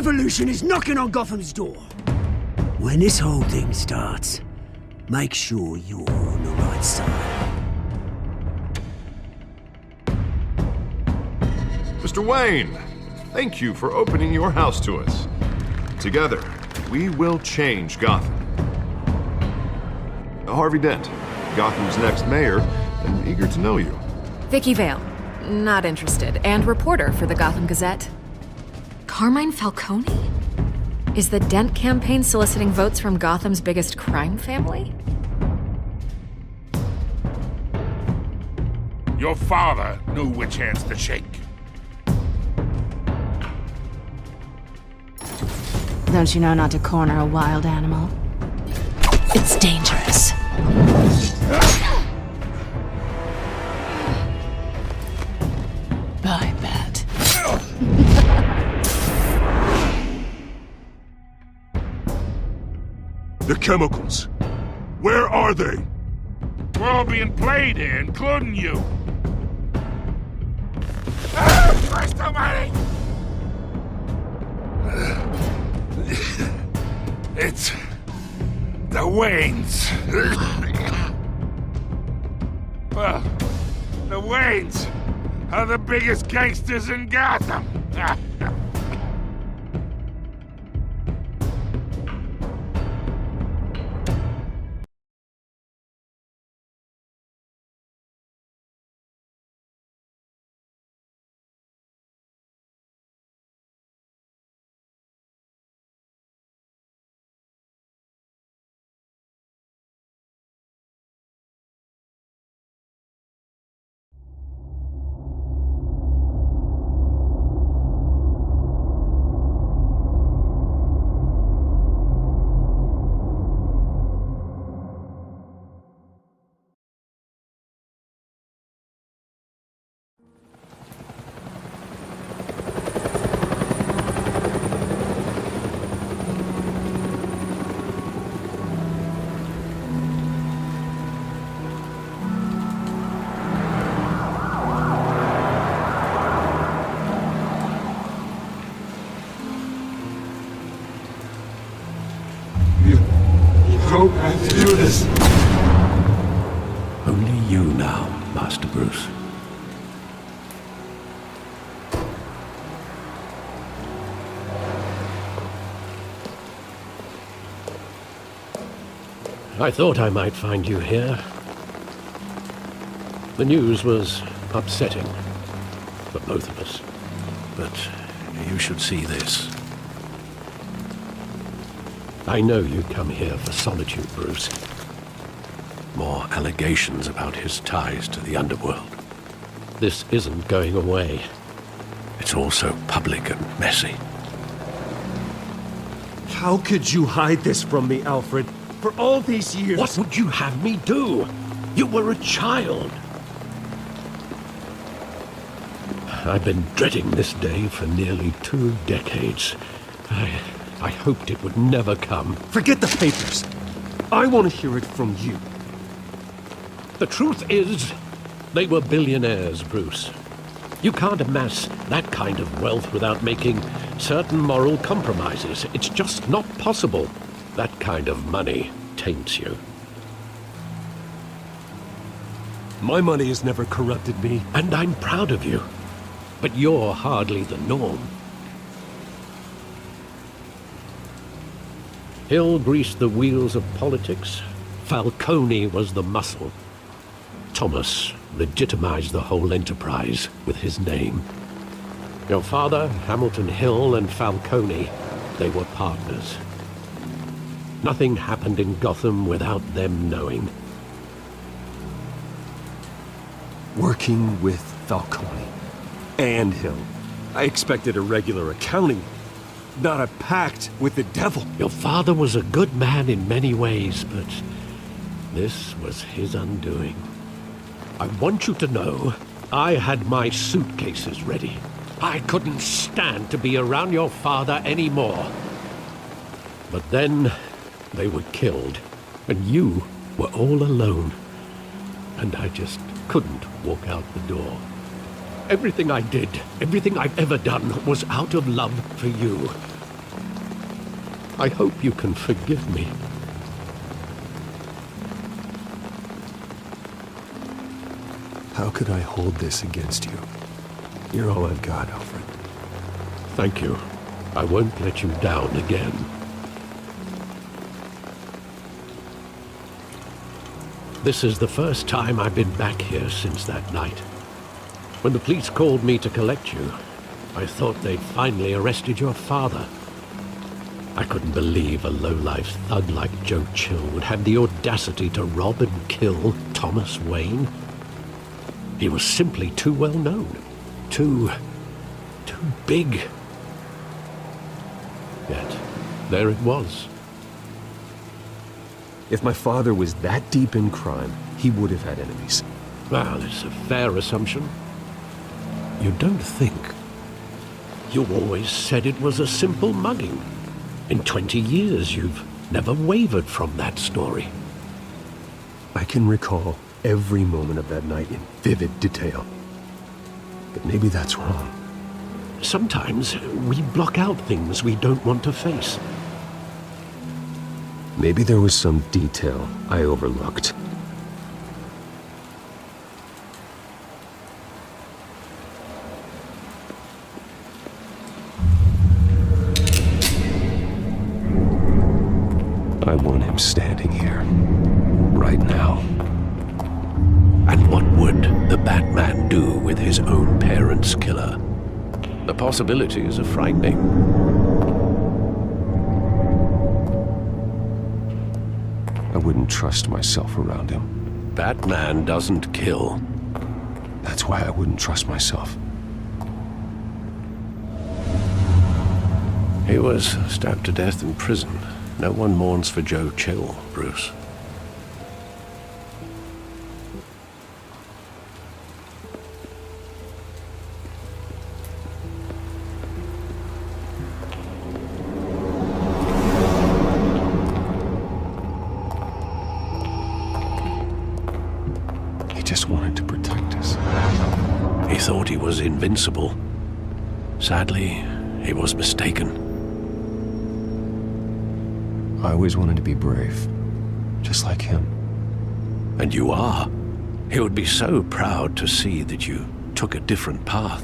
revolution is knocking on Gotham's door. When this whole thing starts, make sure you're on the right side. Mr. Wayne, thank you for opening your house to us. Together, we will change Gotham. Harvey Dent, Gotham's next mayor, and eager to know you. Vicky Vale, not interested, and reporter for the Gotham Gazette. Carmine Falcone? Is the Dent campaign soliciting votes from Gotham's biggest crime family? Your father knew which hands to shake. Don't you know not to corner a wild animal? It's dangerous. I bet. The chemicals. Where are they? We're all being played here, including you. Christ almighty! It's the Waynes. Well, the Waynes are the biggest gangsters in Gotham. Don't have to do this. Only you now, Master Bruce. I thought I might find you here. The news was upsetting for both of us. But you should see this. I know you come here for solitude, Bruce. More allegations about his ties to the underworld. This isn't going away. It's all so public and messy. How could you hide this from me, Alfred? For all these years... What would you have me do? You were a child. I've been dreading this day for nearly 2 decades. I hoped it would never come. Forget the papers. I want to hear it from you. The truth is, they were billionaires, Bruce. You can't amass that kind of wealth without making certain moral compromises. It's just not possible. That kind of money taints you. My money has never corrupted me. And I'm proud of you. But you're hardly the norm. Hill greased the wheels of politics. Falcone was the muscle. Thomas legitimized the whole enterprise with his name. Your father, Hamilton Hill, and Falcone, they were partners. Nothing happened in Gotham without them knowing. Working with Falcone and Hill. I expected a regular accounting, not a pact with the devil. Your father was a good man in many ways, but this was his undoing. I want you to know, I had my suitcases ready. I couldn't stand to be around your father anymore. But then, they were killed, and you were all alone. And I just couldn't walk out the door. Everything I did, everything I've ever done, was out of love for you. I hope you can forgive me. How could I hold this against you? You're all I've got, Alfred. Thank you. I won't let you down again. This is the first time I've been back here since that night. When the police called me to collect you, I thought they'd finally arrested your father. I couldn't believe a low-life thug like Joe Chill would have the audacity to rob and kill Thomas Wayne. He was simply too well known. Too big. Yet, there it was. If my father was that deep in crime, he would have had enemies. Well, it's a fair assumption. You don't think? You always said it was a simple mugging. In 20 years, you've never wavered from that story. I can recall every moment of that night in vivid detail. But maybe that's wrong. Sometimes we block out things we don't want to face. Maybe there was some detail I overlooked. I want him standing here, right now. And what would the Batman do with his own parents' killer? The possibilities are frightening. I wouldn't trust myself around him. Batman doesn't kill. That's why I wouldn't trust myself. He was stabbed to death in prison. No one mourns for Joe Chill, Bruce. He just wanted to protect us. He thought he was invincible. Sadly, he was mistaken. I always wanted to be brave, just like him. And you are. He would be so proud to see that you took a different path.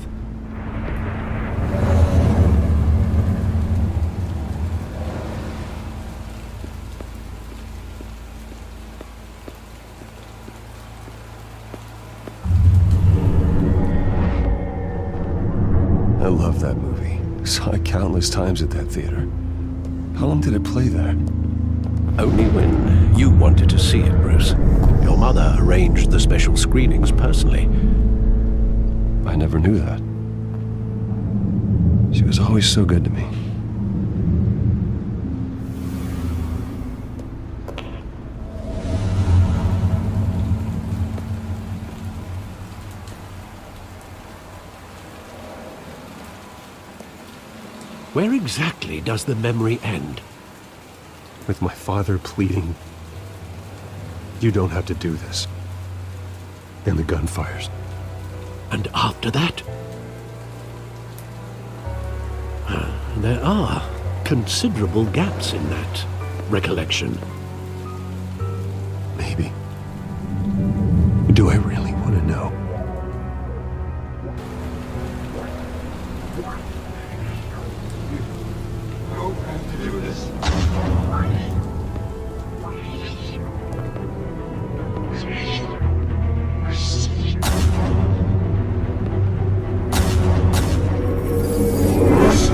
I love that movie. Saw it countless times at that theater. How long did it play there? Only when you wanted to see it, Bruce. Your mother arranged the special screenings personally. I never knew that. She was always so good to me. Where exactly does the memory end? With my father pleading, "You don't have to do this." And the gun fires. And after that? There are considerable gaps in that recollection. Maybe. Do I really want to know?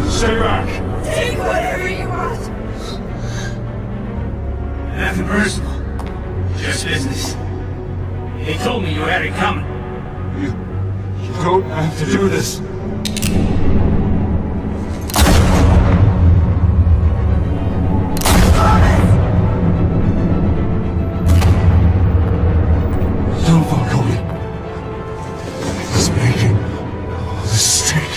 Stay back! Take whatever you want. Nothing personal. Just business. They told me you had it coming. You don't have to do this. Don't follow me. I was making a mistake.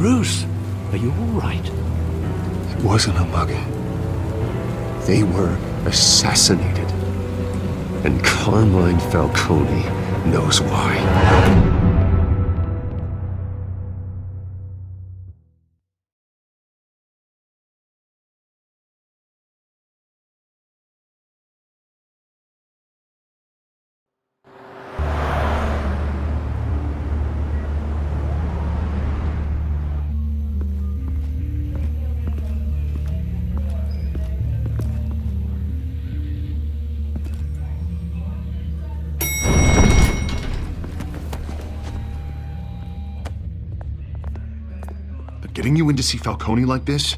Bruce, are you all right? It wasn't a mugging. They were assassinated. And Carmine Falcone knows why. Getting you in to see Falcone like this?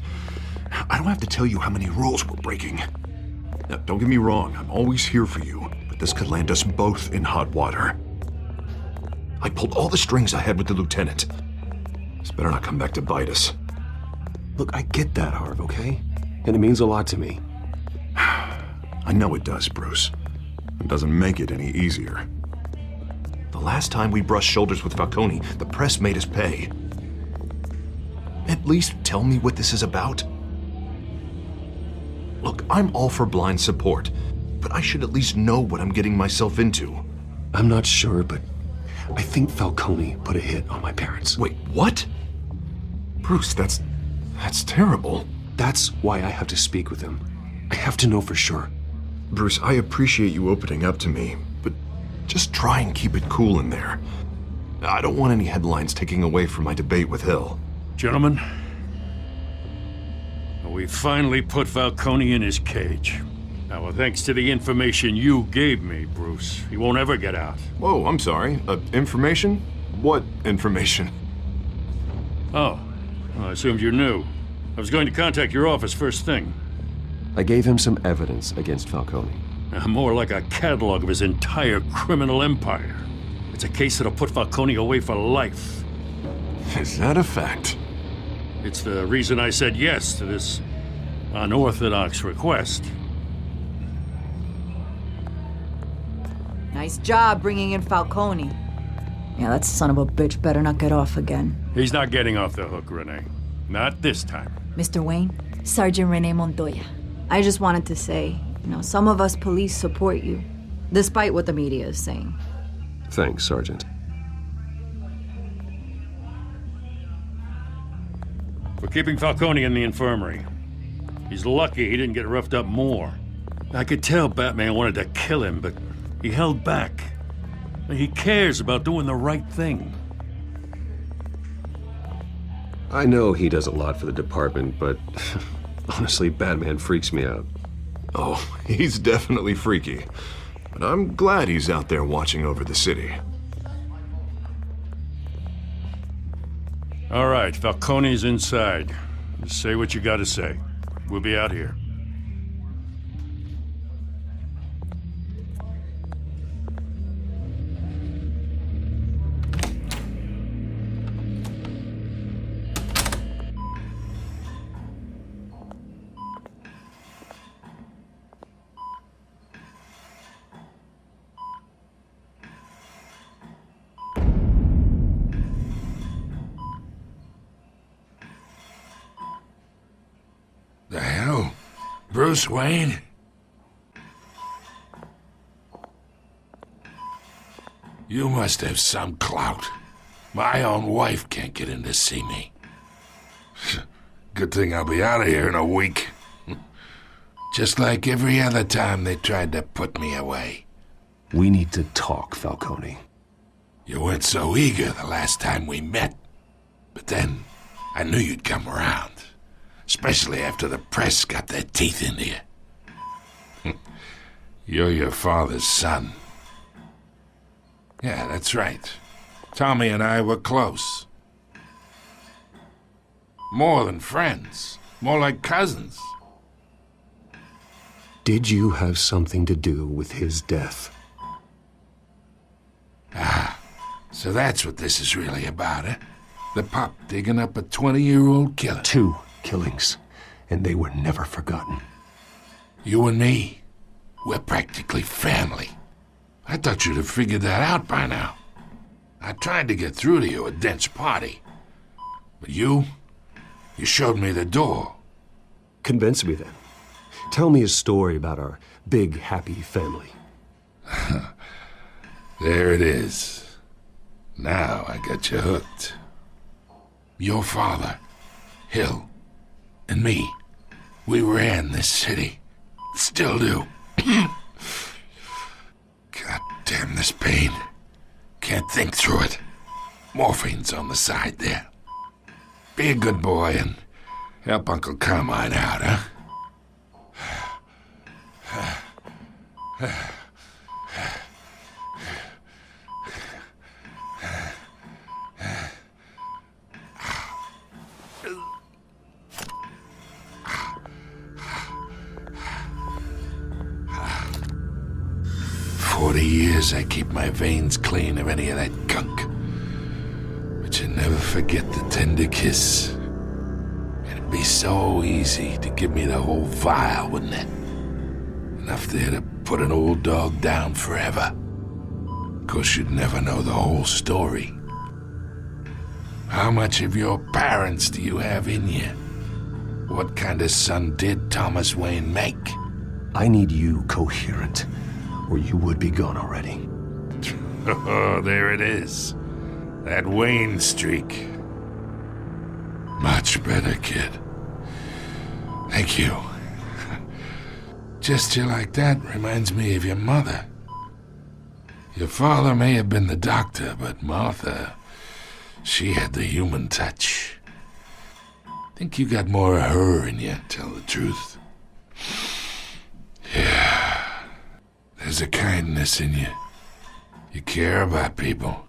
I don't have to tell you how many rules we're breaking. Now, don't get me wrong, I'm always here for you, but this could land us both in hot water. I pulled all the strings I had with the lieutenant. This better not come back to bite us. Look, I get that, Harv, okay? And it means a lot to me. I know it does, Bruce. It doesn't make it any easier. The last time we brushed shoulders with Falcone, the press made us pay. At least tell me what this is about. Look, I'm all for blind support, but I should at least know what I'm getting myself into. I'm not sure, but I think Falcone put a hit on my parents. Wait, what? Bruce, that's terrible. That's why I have to speak with him. I have to know for sure. Bruce, I appreciate you opening up to me, but just try and keep it cool in there. I don't want any headlines taking away from my debate with Hill. Gentlemen, we finally put Falcone in his cage. Now, well, thanks to the information you gave me, Bruce, he won't ever get out. Whoa, I'm sorry. Information? What information? Oh, well, I assumed you knew. I was going to contact your office first thing. I gave him some evidence against Falcone. More like a catalog of his entire criminal empire. It's a case that'll put Falcone away for life. Is that a fact? It's the reason I said yes to this unorthodox request. Nice job bringing in Falcone. Yeah, that son of a bitch better not get off again. He's not getting off the hook, Renee. Not this time. Mr. Wayne, Sergeant Renee Montoya. I just wanted to say, some of us police support you, despite what the media is saying. Thanks, Sergeant. We're keeping Falcone in the infirmary. He's lucky he didn't get roughed up more. I could tell Batman wanted to kill him, but he held back. He cares about doing the right thing. I know he does a lot for the department, but honestly, Batman freaks me out. Oh, he's definitely freaky. But I'm glad he's out there watching over the city. All right, Falcone's inside. Just say what you gotta say. We'll be out here. The hell? Bruce Wayne? You must have some clout. My own wife can't get in to see me. Good thing I'll be out of here in a week. Just like every other time they tried to put me away. We need to talk, Falcone. You weren't so eager the last time we met. But then, I knew you'd come around. Especially after the press got their teeth into you. You're your father's son. Yeah, that's right. Tommy and I were close. More than friends. More like cousins. Did you have something to do with his death? Ah, so that's what this is really about, eh? The pup digging up a 20-year-old killer. 2 killings, and they were never forgotten. You and me, we're practically family. I thought you'd have figured that out by now. I tried to get through to you at Dent's party. But you showed me the door. Convince me then. Tell me a story about our big, happy family. There it is. Now I got you hooked. Your father, Hill, and me, we ran this city. Still do. God damn this pain. Can't think through it. Morphine's on the side there. Be a good boy and help Uncle Carmine out, huh? 40 years I keep my veins clean of any of that gunk. But you never forget the tender kiss. It'd be so easy to give me the whole vial, wouldn't it? Enough there to put an old dog down forever. Of course, you'd never know the whole story. How much of your parents do you have in you? What kind of son did Thomas Wayne make? I need you coherent, or you would be gone already. Oh, there it is. That Wayne streak. Much better, kid. Thank you. Gesture like that reminds me of your mother. Your father may have been the doctor, but Martha, she had the human touch. Think you got more of her in you, tell the truth. Yeah. There's a kindness in you. You care about people.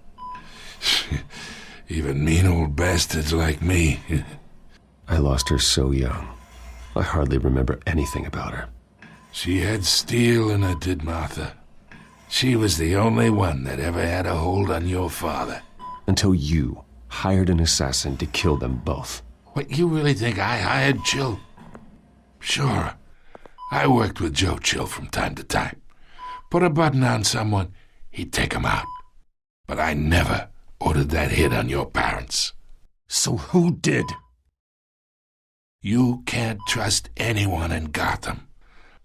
Even mean old bastards like me. I lost her so young. I hardly remember anything about her. She had steel in her, did Martha. She was the only one that ever had a hold on your father. Until you hired an assassin to kill them both. What, you really think I hired Chill? Sure. I worked with Joe Chill from time to time. Put a button on someone, he'd take him out. But I never ordered that hit on your parents. So who did? You can't trust anyone in Gotham.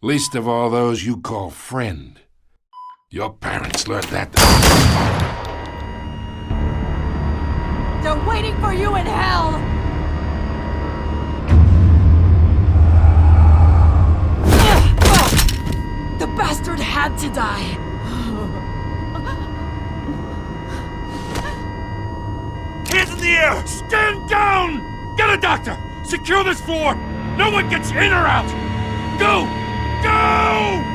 Least of all those you call friend. Your parents learned that. They're waiting for you in hell! The bastard had to die! Hands in the air! Stand down! Get a doctor! Secure this floor! No one gets in or out! Go! Go!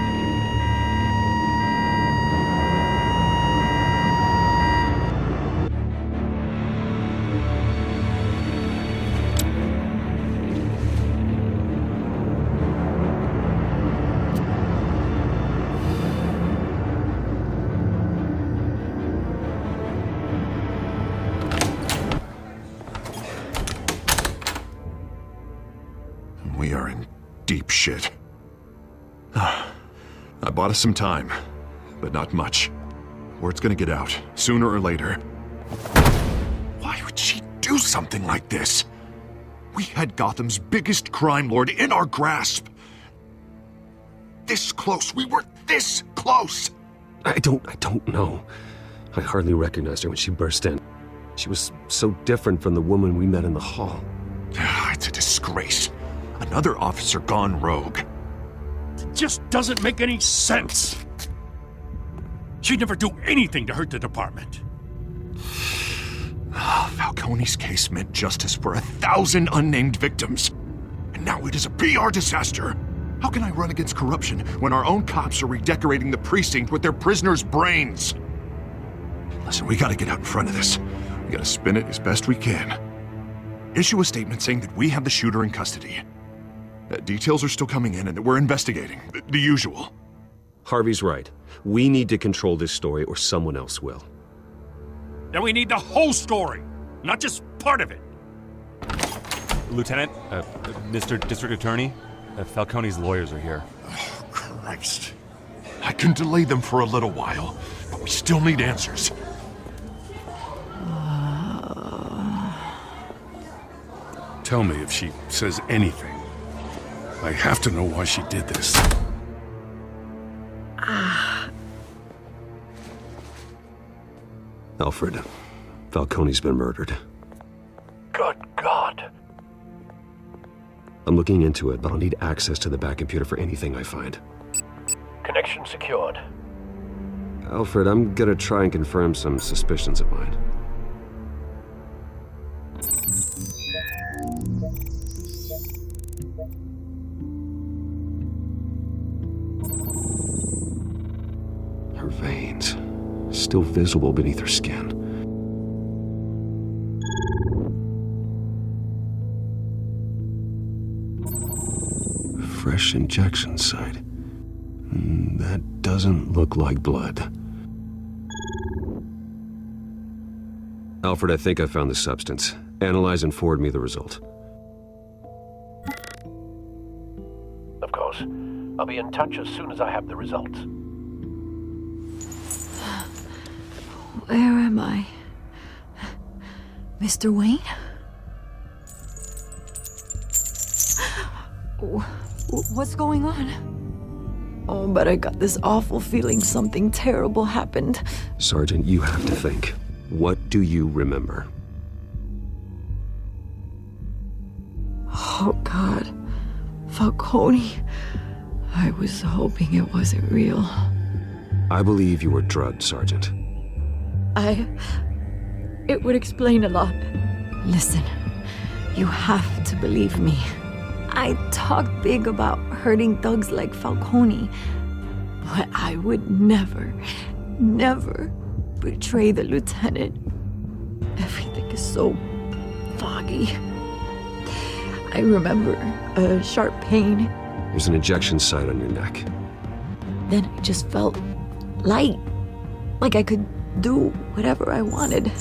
We are in deep shit. I bought us some time, but not much. Word's gonna get out, sooner or later. Why would she do something like this? We had Gotham's biggest crime lord in our grasp. This close, we were this close! I don't know. I hardly recognized her when she burst in. She was so different from the woman we met in the hall. It's a disgrace. Another officer gone rogue. It just doesn't make any sense. She'd never do anything to hurt the department. Falcone's case meant justice for 1,000 unnamed victims. And now it is a PR disaster. How can I run against corruption when our own cops are redecorating the precinct with their prisoners' brains? Listen, we gotta get out in front of this. We gotta spin it as best we can. Issue a statement saying that we have the shooter in custody. Details are still coming in and that we're investigating. The usual. Harvey's right. We need to control this story or someone else will. Then we need the whole story, not just part of it. Lieutenant, Mr. District Attorney, Falcone's lawyers are here. Oh, Christ. I can delay them for a little while, but we still need answers. Tell me if she says anything. I have to know why she did this. Alfred, Falcone's been murdered. Good God. I'm looking into it, but I'll need access to the back computer for anything I find. Connection secured. Alfred, I'm gonna try and confirm some suspicions of mine. Her veins, still visible beneath her skin. Fresh injection site. That doesn't look like blood. Alfred, I think I found the substance. Analyze and forward me the result. Of course. I'll be in touch as soon as I have the results. Where am I? Mr. Wayne? What's going on? Oh, but I got this awful feeling something terrible happened. Sergeant, you have to think. What do you remember? Oh, God. Falcone. I was hoping it wasn't real. I believe you were drugged, Sergeant. It would explain a lot. Listen, you have to believe me. I talk big about hurting thugs like Falcone, but I would never betray the lieutenant. Everything is so foggy. I remember a sharp pain. There's an injection site on your neck. Then I just felt light, like I could do whatever I wanted.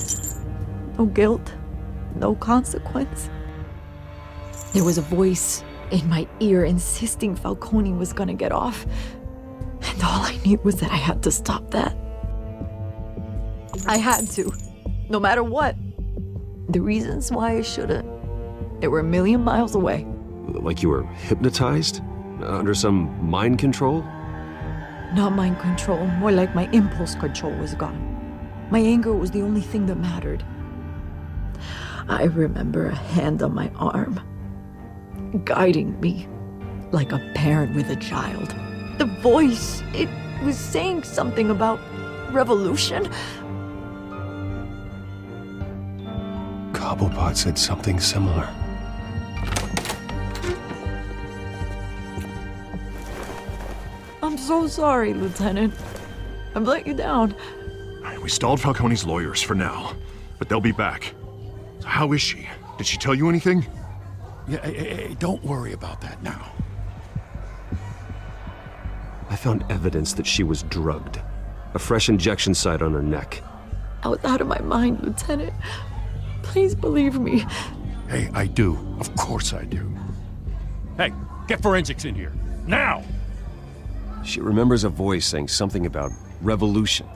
No guilt, no consequence. There was a voice in my ear insisting Falcone was gonna get off. And all I knew was that I had to stop that. I had to, no matter what. The reasons why I shouldn't, they were a million miles away. Like you were hypnotized? Under some mind control? Not mind control, more like my impulse control was gone. My anger was the only thing that mattered. I remember a hand on my arm, guiding me like a parent with a child. The voice, it was saying something about revolution. Cobblepot said something similar. I'm so sorry, Lieutenant. I've let you down. We stalled Falcone's lawyers for now, but they'll be back. So how is she? Did she tell you anything? Yeah, hey, don't worry about that now. I found evidence that she was drugged. A fresh injection site on her neck. I was out of my mind, Lieutenant. Please believe me. Hey, I do. Of course I do. Hey, get forensics in here. Now! She remembers a voice saying something about revolution.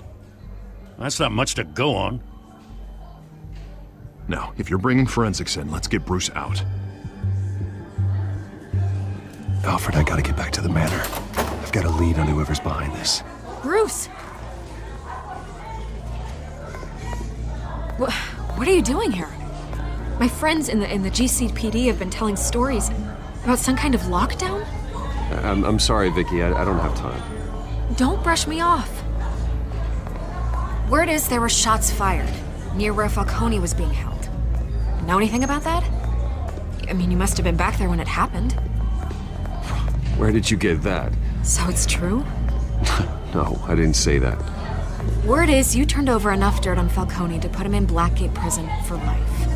That's not much to go on. Now, if you're bringing forensics in, let's get Bruce out. Alfred, I gotta get back to the manor. I've got a lead on whoever's behind this. Bruce! What are you doing here? My friends in the GCPD have been telling stories about some kind of lockdown? I'm sorry, Vicky. I don't have time. Don't brush me off. Word is there were shots fired near where Falcone was being held. Know anything about that? I mean, you must have been back there when it happened. Where did you get that? So it's true? No, I didn't say that. Word is you turned over enough dirt on Falcone to put him in Blackgate Prison for life.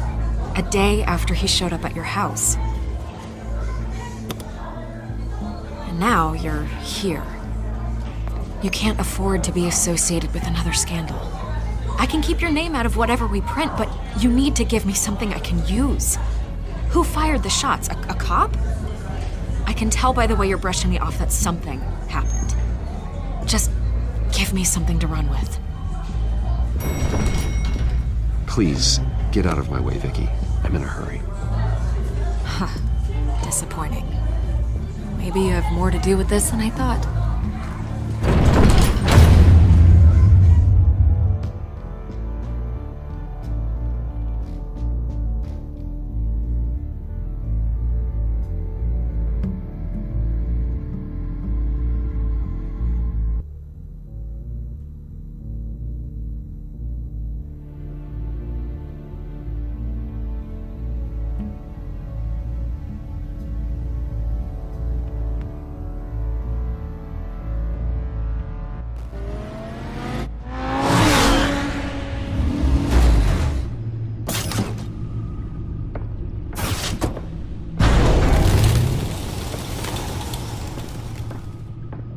A day after he showed up at your house. And now you're here. You can't afford to be associated with another scandal. I can keep your name out of whatever we print, but you need to give me something I can use. Who fired the shots? A cop? I can tell by the way you're brushing me off that something happened. Just give me something to run with. Please, get out of my way, Vicky. I'm in a hurry. Disappointing. Maybe you have more to do with this than I thought.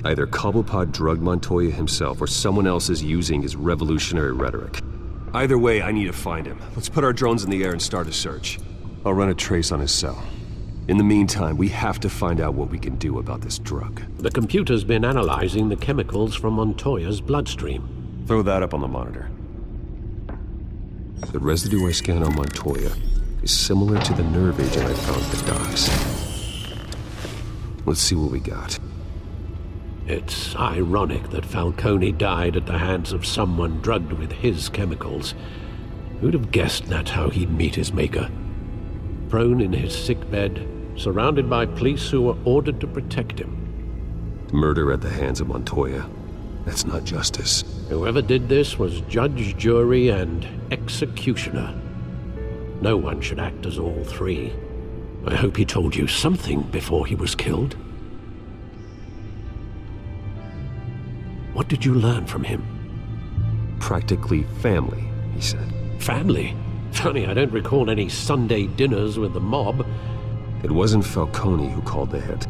Either Cobblepot drugged Montoya himself, or someone else is using his revolutionary rhetoric. Either way, I need to find him. Let's put our drones in the air and start a search. I'll run a trace on his cell. In the meantime, we have to find out what we can do about this drug. The computer's been analyzing the chemicals from Montoya's bloodstream. Throw that up on the monitor. The residue I scanned on Montoya is similar to the nerve agent I found at the docks. Let's see what we got. It's ironic that Falcone died at the hands of someone drugged with his chemicals. Who'd have guessed that's how he'd meet his maker? Prone in his sickbed, surrounded by police who were ordered to protect him. Murder at the hands of Montoya. That's not justice. Whoever did this was judge, jury, and executioner. No one should act as all three. I hope he told you something before he was killed. What did you learn from him? Practically family, he said. Family? Funny, I don't recall any Sunday dinners with the mob. It wasn't Falcone who called the hit.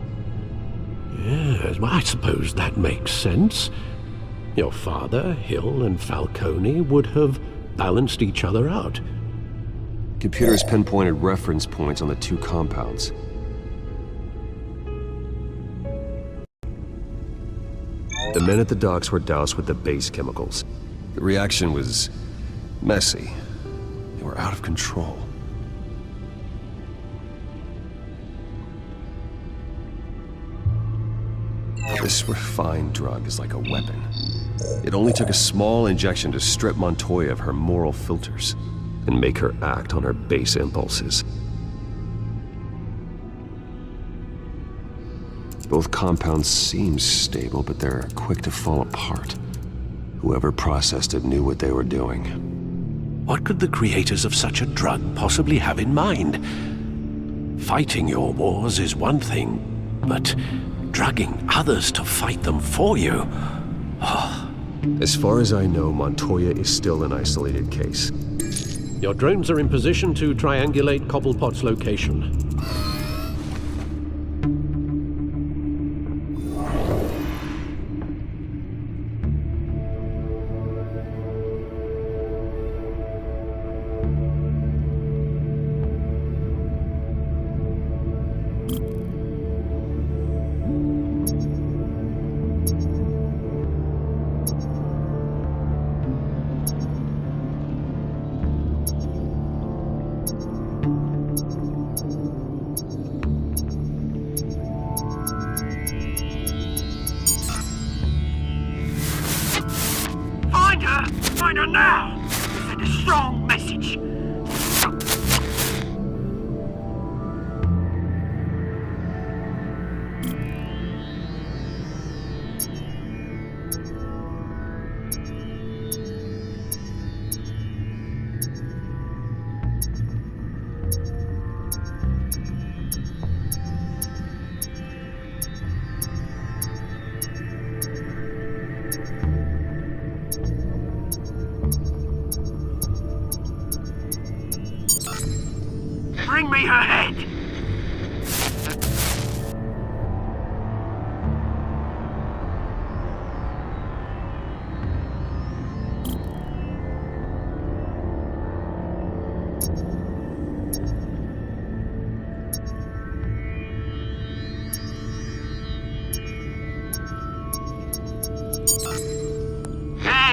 Yes, well, I suppose that makes sense. Your father, Hill, and Falcone would have balanced each other out. Computers pinpointed reference points on the two compounds. The men at the docks were doused with the base chemicals. The reaction was messy. They were out of control. This refined drug is like a weapon. It only took a small injection to strip Montoya of her moral filters and make her act on her base impulses. Both compounds seem stable, but they're quick to fall apart. Whoever processed it knew what they were doing. What could the creators of such a drug possibly have in mind? Fighting your wars is one thing, but drugging others to fight them for you? Oh. As far as I know, Montoya is still an isolated case. Your drones are in position to triangulate Cobblepot's location. Find her now! Send a strong message. Bring me her head!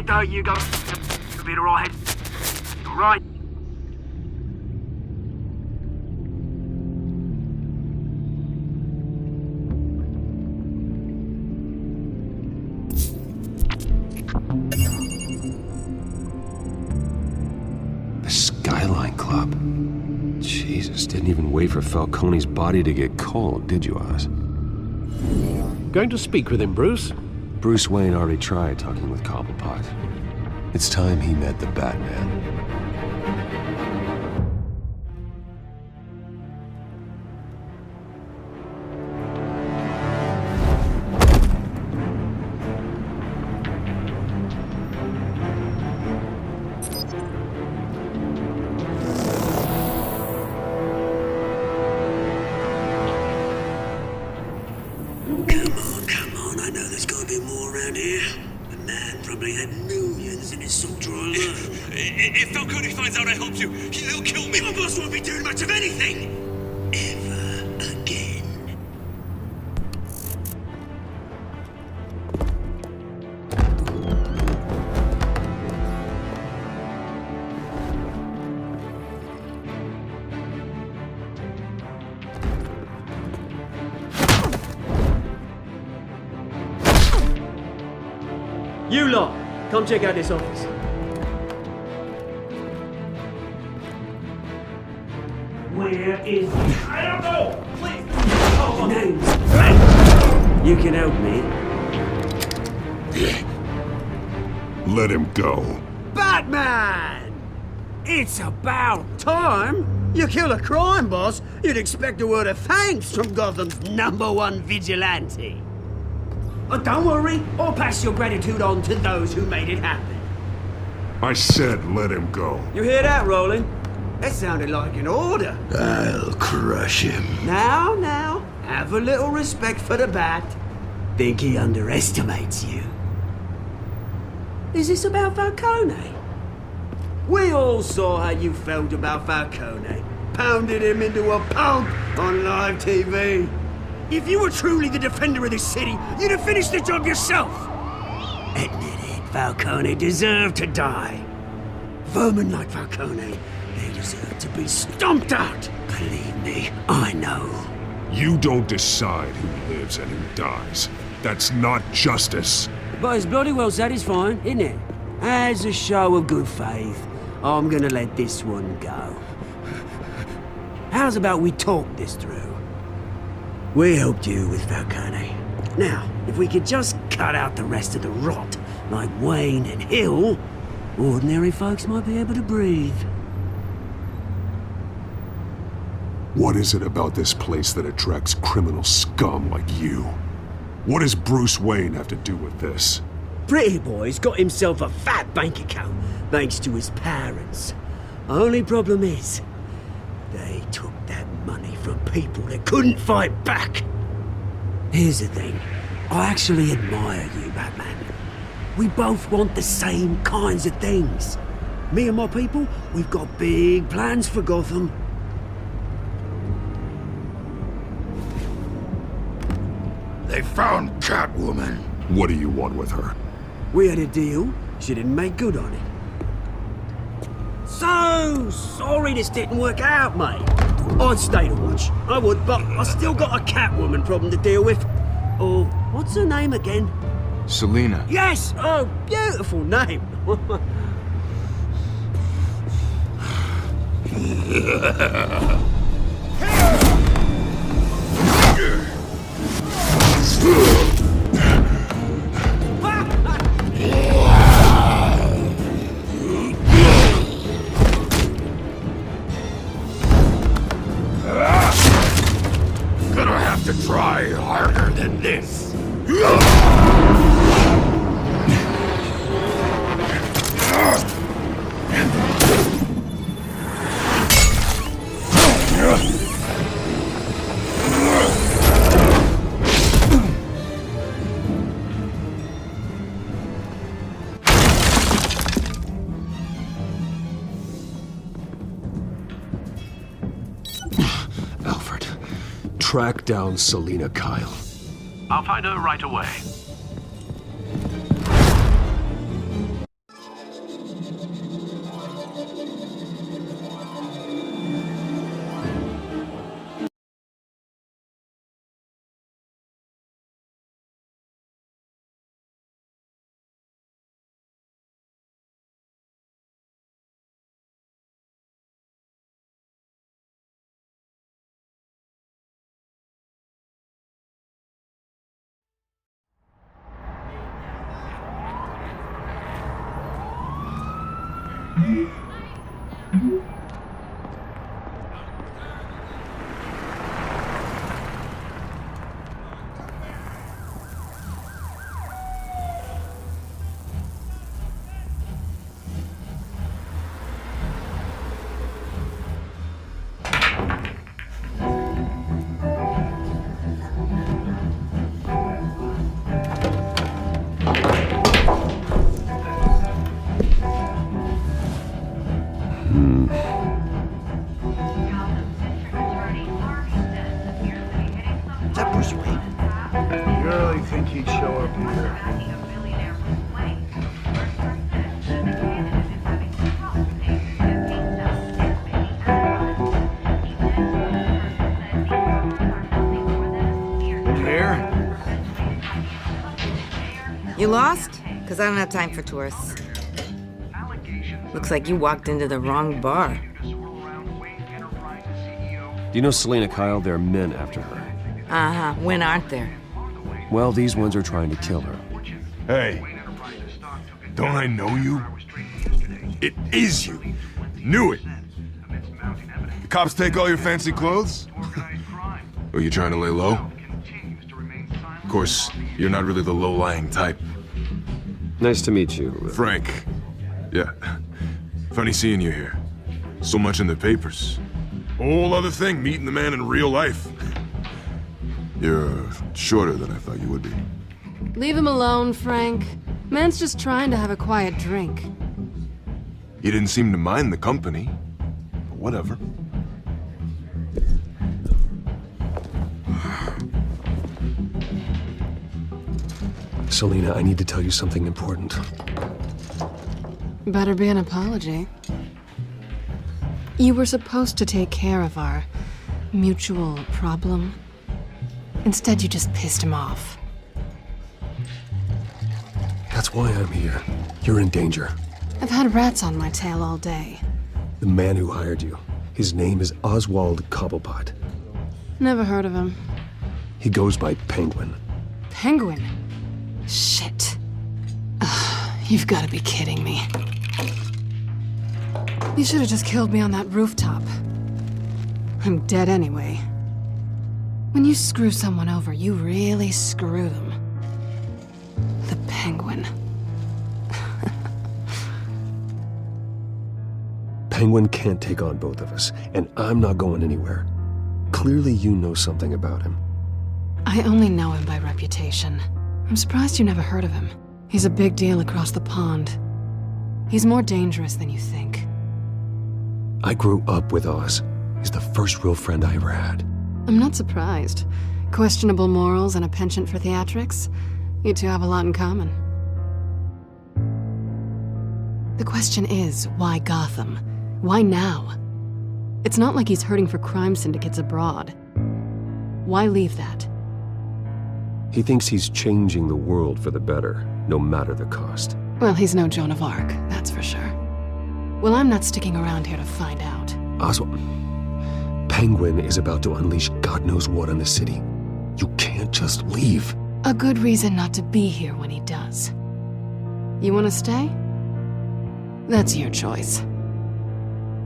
There you go. You'll be alright. Alright. club. Jesus, didn't even wait for Falcone's body to get cold, did you, Oz? Going to speak with him, Bruce? Bruce Wayne already tried talking with Cobblepot. It's time he met the Batman. Come on, I know there's gotta be more around here. The man probably had millions in his salt drawer alone. If Falcone finds out I helped you, he'll kill me. Your boss won't be doing much of anything! Ever again. You lot, come check out this office. Where is he? I don't know! Please! Names. You can help me. Let him go. Batman! It's about time. You kill a crime boss, you'd expect a word of thanks from Gotham's #1 vigilante. Oh, don't worry, I'll pass your gratitude on to those who made it happen. I said let him go. You hear that, Roland? That sounded like an order. I'll crush him. Now, have a little respect for the Bat. Think he underestimates you. Is this about Falcone? We all saw how you felt about Falcone. Pounded him into a pulp on live TV. If you were truly the defender of this city, you'd have finished the job yourself. Admit it, Falcone deserved to die. Vermin like Falcone, they deserve to be stomped out. Believe me, I know. You don't decide who lives and who dies. That's not justice. But it's bloody well satisfying, isn't it? As a show of good faith, I'm gonna let this one go. How's about we talk this through? We helped you with Falcone. Now, if we could just cut out the rest of the rot, like Wayne and Hill, ordinary folks might be able to breathe. What is it about this place that attracts criminal scum like you? What does Bruce Wayne have to do with this? Pretty Boy's got himself a fat bank account, thanks to his parents. Only problem is, they took that money from people that couldn't fight back. Here's the thing. I actually admire you, Batman. We both want the same kinds of things. Me and my people, we've got big plans for Gotham. They found Catwoman. What do you want with her? We had a deal. She didn't make good on it. So sorry this didn't work out, mate. I'd stay to watch. I would, but I still got a Catwoman problem to deal with. Oh, what's her name again? Selina. Yes! Oh, beautiful name. Gonna have to try harder than this. Alfred, track down Selina Kyle. I'll find her right away. Is that Bruce Wayne? You really think he'd show up here? Here? You lost? Because I don't have time for tourists. Looks like you walked into the wrong bar. Do you know Selena Kyle? There are men after her. Uh-huh. When aren't there? Well, these ones are trying to kill her. Hey, don't I know you? It is you. Knew it. The cops take all your fancy clothes? Are you trying to lay low? Of course, you're not really the low-lying type. Nice to meet you. Frank. Yeah. Funny seeing you here. So much in the papers. Whole other thing, meeting the man in real life. You're shorter than I thought you would be. Leave him alone, Frank. Man's just trying to have a quiet drink. You didn't seem to mind the company. But whatever. Selena, I need to tell you something important. Better be an apology. You were supposed to take care of our mutual problem. Instead, you just pissed him off. That's why I'm here. You're in danger. I've had rats on my tail all day. The man who hired you, his name is Oswald Cobblepot. Never heard of him. He goes by Penguin. Penguin? Shit. Ugh, you've got to be kidding me. You should have just killed me on that rooftop. I'm dead anyway. When you screw someone over, you really screw them. The Penguin. Penguin can't take on both of us, and I'm not going anywhere. Clearly you know something about him. I only know him by reputation. I'm surprised you never heard of him. He's a big deal across the pond. He's more dangerous than you think. I grew up with Oz. He's the first real friend I ever had. I'm not surprised. Questionable morals and a penchant for theatrics. You two have a lot in common. The question is, why Gotham? Why now? It's not like he's hurting for crime syndicates abroad. Why leave that? He thinks he's changing the world for the better, no matter the cost. Well, he's no Joan of Arc, that's for sure. Well, I'm not sticking around here to find out. Oswald, Penguin is about to unleash God knows what on the city. You can't just leave. A good reason not to be here when he does. You want to stay? That's your choice.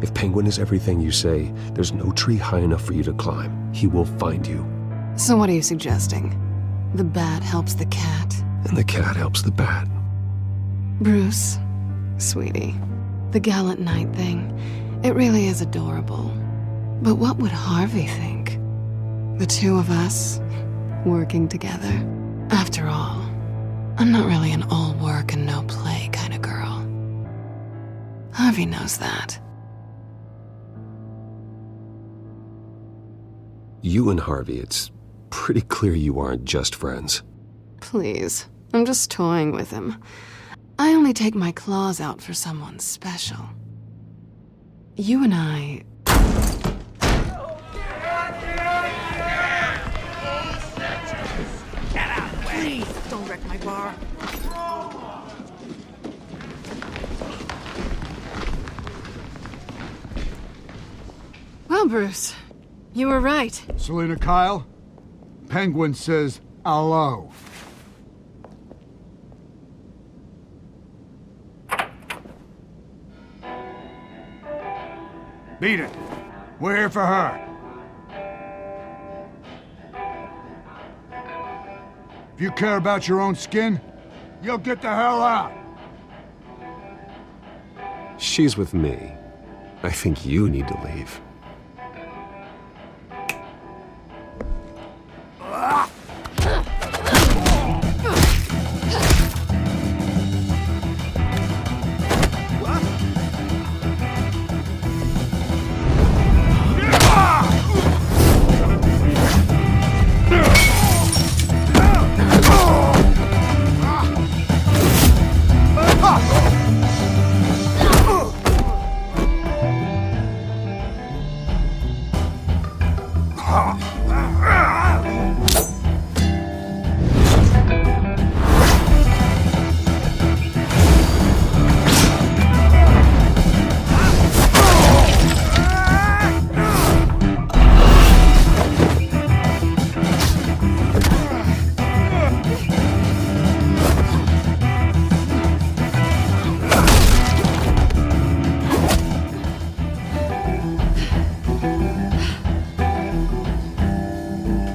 If Penguin is everything you say, there's no tree high enough for you to climb. He will find you. So what are you suggesting? The bat helps the cat? And the cat helps the bat. Bruce, sweetie, the gallant knight thing, it really is adorable. But what would Harvey think? The two of us, working together? After all, I'm not really an all work and no play kind of girl. Harvey knows that. You and Harvey, it's pretty clear you aren't just friends. Please, I'm just toying with him. I only take my claws out for someone special. You and I... Get out of the way! Please, don't wreck my bar. Well, Bruce, you were right. Selena Kyle, Penguin says hello. Beat it. We're here for her. If you care about your own skin, you'll get the hell out. She's with me. I think you need to leave.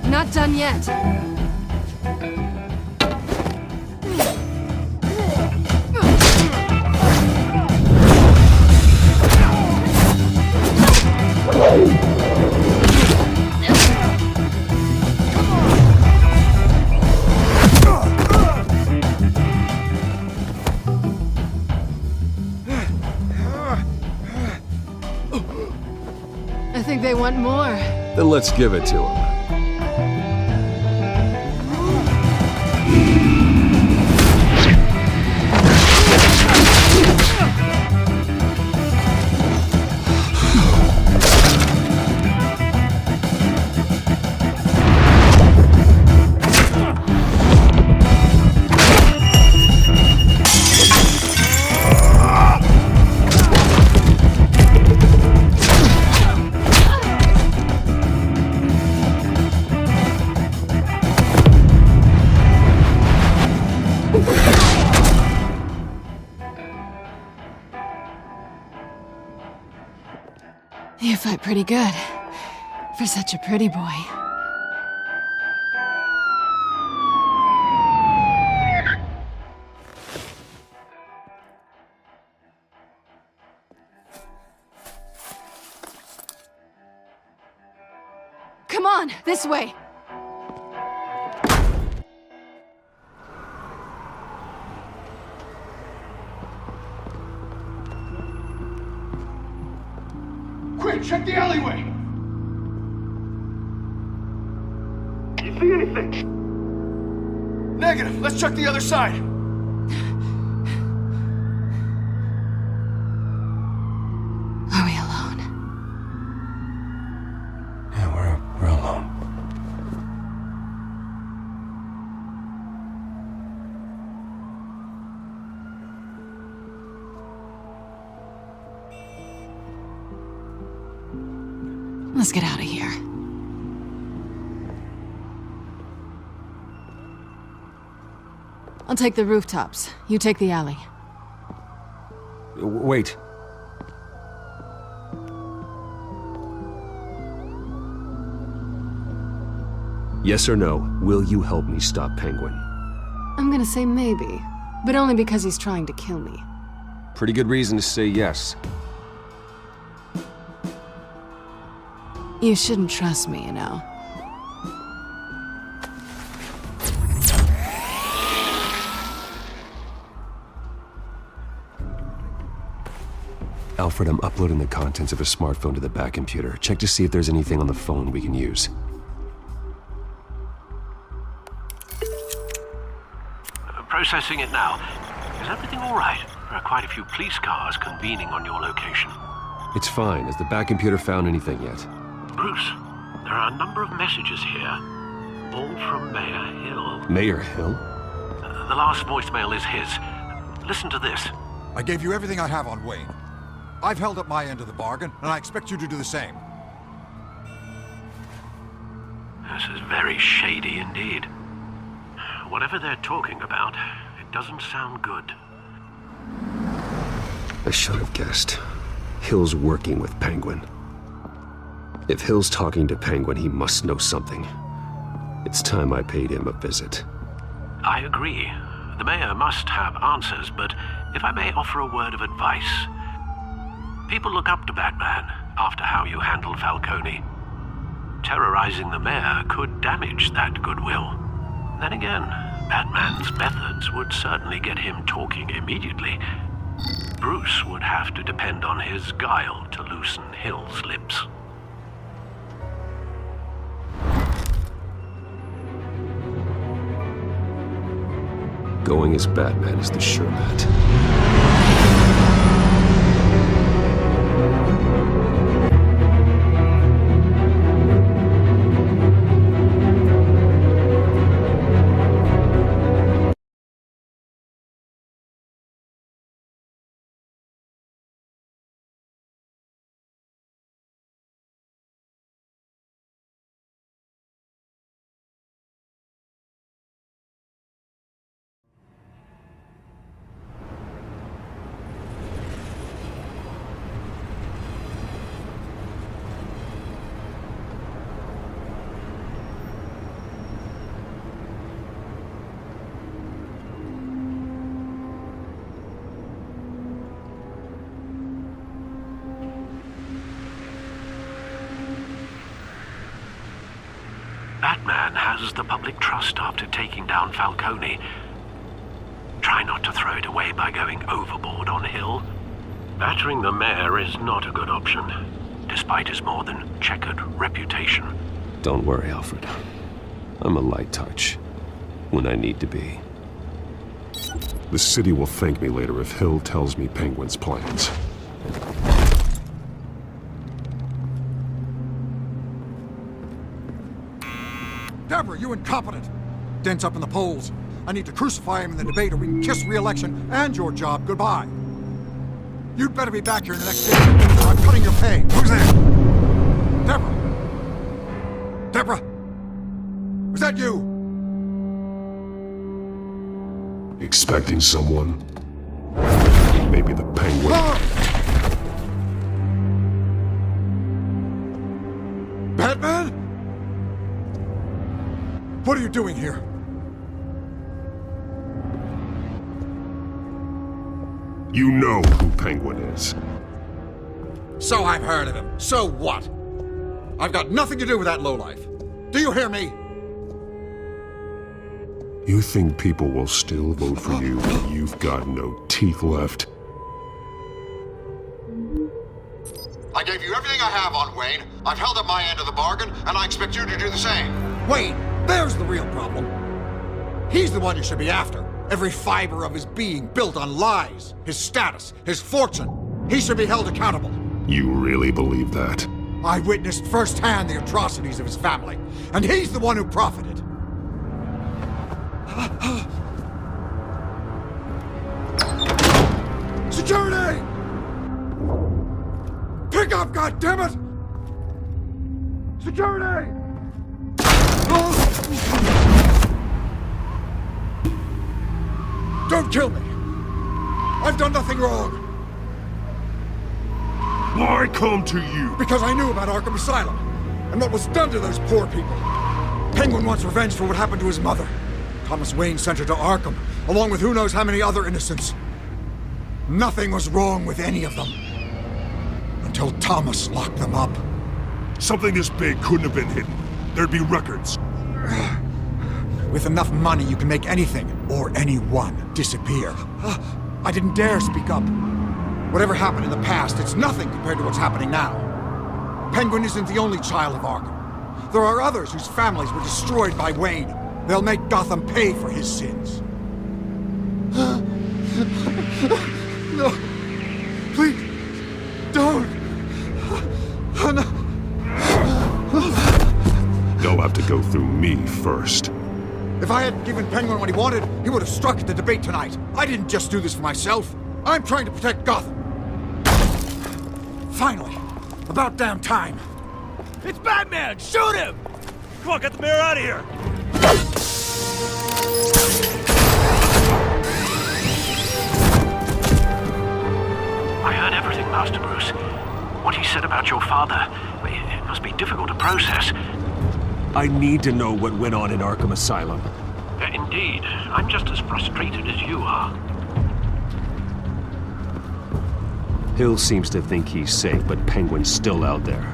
Not done yet. I think they want more. Then let's give it to him. You fight pretty good. For such a pretty boy. Come on, this way. Quick, check the alleyway! You see anything? Negative. Let's check the other side. Are we alone? Yeah, we're alone. Let's get out of here. I'll take the rooftops. You take the alley. Wait. Yes or no, will you help me stop Penguin? I'm gonna say maybe, but only because he's trying to kill me. Pretty good reason to say yes. You shouldn't trust me, you know. Alfred, I'm uploading the contents of a smartphone to the back computer. Check to see if there's anything on the phone we can use. Processing it now. Is everything all right? There are quite a few police cars convening on your location. It's fine. Has the back computer found anything yet? Bruce, there are a number of messages here, all from Mayor Hill. Mayor Hill? The last voicemail is his. Listen to this. I gave you everything I have on Wayne. I've held up my end of the bargain, and I expect you to do the same. This is very shady indeed. Whatever they're talking about, it doesn't sound good. I should have guessed. Hill's working with Penguin. If Hill's talking to Penguin, he must know something. It's time I paid him a visit. I agree. The mayor must have answers, but if I may offer a word of advice. People look up to Batman after how you handled Falcone. Terrorizing the mayor could damage that goodwill. Then again, Batman's methods would certainly get him talking immediately. Bruce would have to depend on his guile to loosen Hill's lips. Going as Batman is the sure bet. Batman has the public trust after taking down Falcone. Try not to throw it away by going overboard on Hill. Battering the mayor is not a good option, despite his more than checkered reputation. Don't worry, Alfred. I'm a light touch when I need to be. The city will thank me later if Hill tells me Penguin's plans. Deborah, you incompetent! Dent's up in the polls. I need to crucify him in the debate or we can kiss re-election and your job goodbye. You'd better be back here in the next day or I'm cutting your pay. Who's there? Deborah? Deborah? Was that you? Expecting someone? Maybe the Penguin. Batman? What are you doing here? You know who Penguin is. So I've heard of him. So what? I've got nothing to do with that lowlife. Do you hear me? You think people will still vote for you when you've got no teeth left? I gave you everything I have on Wayne. I've held up my end of the bargain, and I expect you to do the same. Wayne, there's the real problem. He's the one you should be after. Every fiber of his being built on lies, his status, his fortune. He should be held accountable. You really believe that? I witnessed firsthand the atrocities of his family, and he's the one who profited. Security! Pick up, goddammit! Security! Don't kill me! I've done nothing wrong! Why come to you? Because I knew about Arkham Asylum, and what was done to those poor people. Penguin wants revenge for what happened to his mother. Thomas Wayne sent her to Arkham, along with who knows how many other innocents. Nothing was wrong with any of them. Until Thomas locked them up. Something this big couldn't have been hidden. There'd be records. With enough money, you can make anything, or anyone, disappear. I didn't dare speak up. Whatever happened in the past, it's nothing compared to what's happening now. Penguin isn't the only child of Arkham. There are others whose families were destroyed by Wayne. They'll make Gotham pay for his sins. No. Please. Don't. No. They'll have to go through me first. If I hadn't given Penguin what he wanted, he would have struck at the debate tonight. I didn't just do this for myself. I'm trying to protect Gotham. Finally. About damn time. It's Batman! Shoot him! Come on, get the mayor out of here! I heard everything, Master Bruce. What he said about your father, it must be process. I need to know what went on in Arkham Asylum. Indeed. I'm just as frustrated as you are. Hill seems to think he's safe, but Penguin's still out there.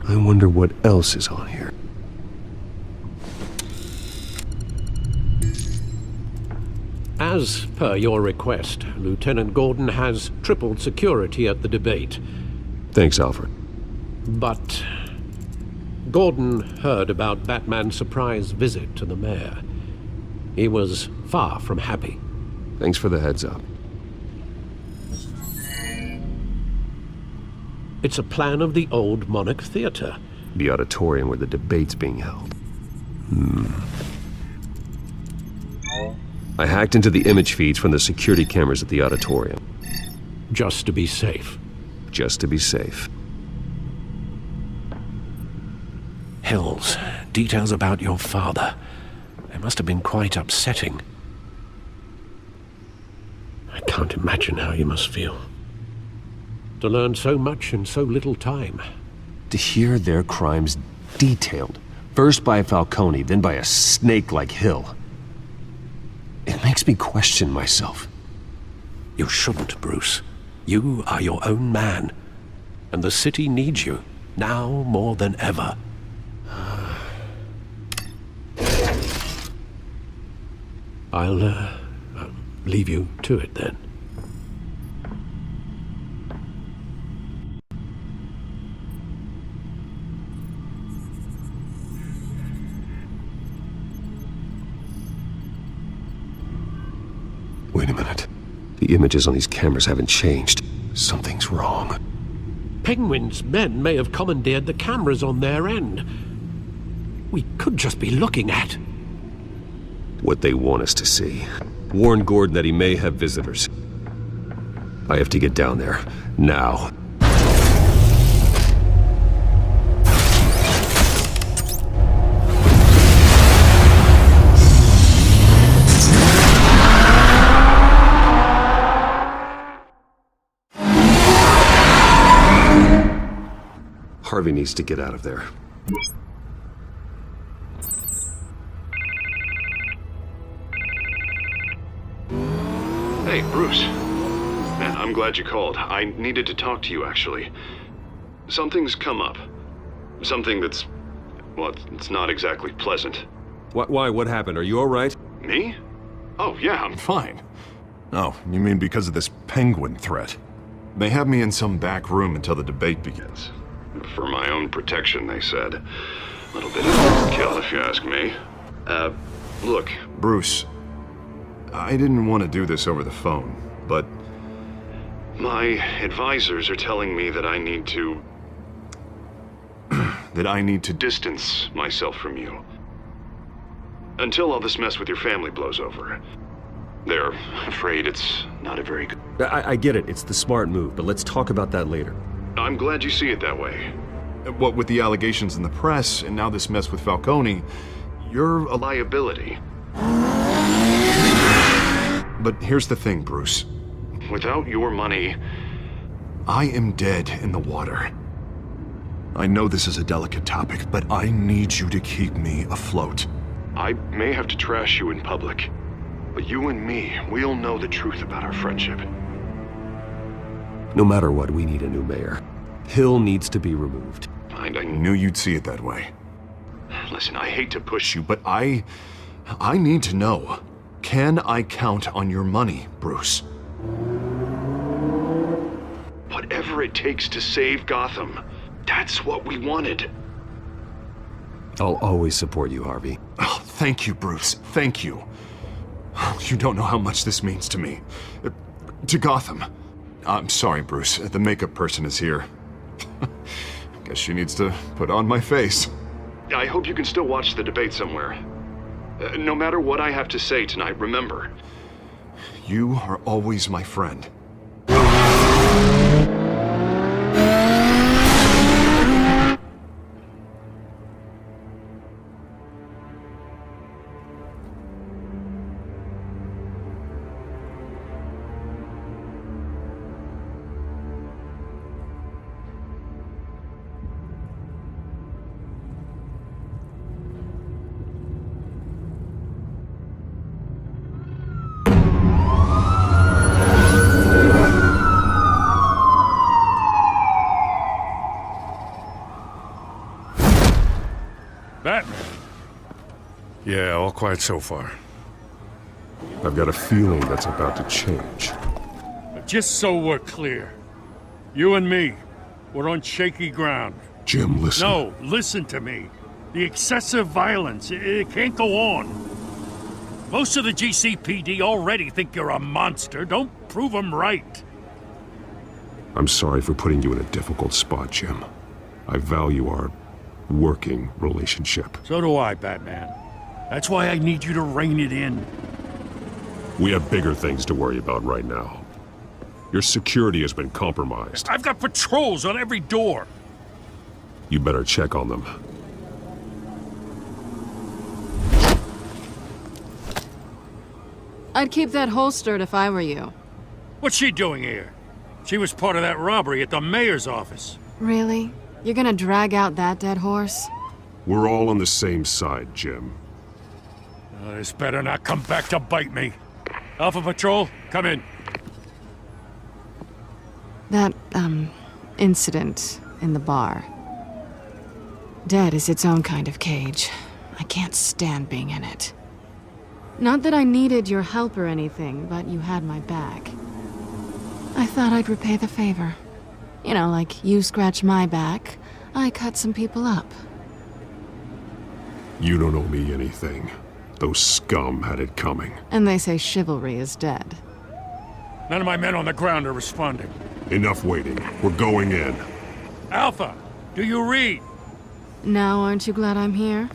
I wonder what else is on here. As per your request, Lieutenant Gordon has tripled security at the debate. Thanks, Alfred. But Gordon heard about Batman's surprise visit to the mayor. He was far from happy. Thanks for the heads up. It's a plan of the old Monarch Theater. The auditorium where the debate's being held. I hacked into the image feeds from the security cameras at the auditorium. Just to be safe. Just to be safe. Hills, details about your father. They must have been quite upsetting. I can't imagine how you must feel. To learn so much in so little time. To hear their crimes detailed, first by Falcone, then by a snake like Hill. It makes me question myself. You shouldn't, Bruce. You are your own man. And the city needs you, now more than ever. I'll leave you to it then. Wait a minute. The images on these cameras haven't changed. Something's wrong. Penguin's men may have commandeered the cameras on their end. We could just be looking at what they want us to see. Warn Gordon that he may have visitors. I have to get down there. Now. Harvey needs to get out of there. Hey, Bruce. Man, I'm glad you called. I needed to talk to you, actually. Something's come up. Something that's... well, it's not exactly pleasant. Why? What happened? Are you all right? Me? Oh, yeah, I'm fine. Oh, you mean because of this Penguin threat? They have me in some back room until the debate begins. For my own protection, they said. A little bit of overkill, if you ask me. Look, Bruce, I didn't want to do this over the phone, but my advisors are telling me that I need to... that I need to distance myself from you. Until all this mess with your family blows over. They're afraid it's not a very good... I get it. It's the smart move, but let's talk about that later. I'm glad you see it that way. What with the allegations in the press, and now this mess with Falcone, you're a liability. But here's the thing, Bruce. Without your money, I am dead in the water. I know this is a delicate topic, but I need you to keep me afloat. I may have to trash you in public, but you and me, we'll know the truth about our friendship. No matter what, we need a new mayor. Hill needs to be removed. I knew you'd see it that way. Listen, I hate to push you, but I I need to know. Can I count on your money, Bruce? Whatever it takes to save Gotham. That's what we wanted. I'll always support you, Harvey. Oh, thank you, Bruce. Thank you. You don't know how much this means to me. To Gotham. I'm sorry, Bruce. The makeup person is here. Guess she needs to put on my face. I hope you can still watch the debate somewhere. No matter what I have to say tonight, remember, you are always my friend. Batman. Yeah, all quiet so far. I've got a feeling that's about to change. Just so we're clear, you and me, we're on shaky ground. Jim, listen. No, listen to me. The excessive violence, it can't go on. Most of the GCPD already think you're a monster. Don't prove them right. I'm sorry for putting you in a difficult spot, Jim. I value our working relationship. So do I, Batman. That's why I need you to rein it in. We have bigger things to worry about right now. Your security has been compromised. I've got patrols on every door. You better check on them. I'd keep that holstered if I were you. What's she doing here? She was part of that robbery at the mayor's office. Really? You're gonna drag out that dead horse? We're all on the same side, Jim. This better not come back to bite me. Alpha Patrol, come in. That, incident in the bar. Dead is its own kind of cage. I can't stand being in it. Not that I needed your help or anything, but you had my back. I thought I'd repay the favor. You know, like you scratch my back, I cut some people up. You don't owe me anything. Those scum had it coming. And they say chivalry is dead. None of my men on the ground are responding. Enough waiting. We're going in. Alpha, do you read? Now aren't you glad I'm here?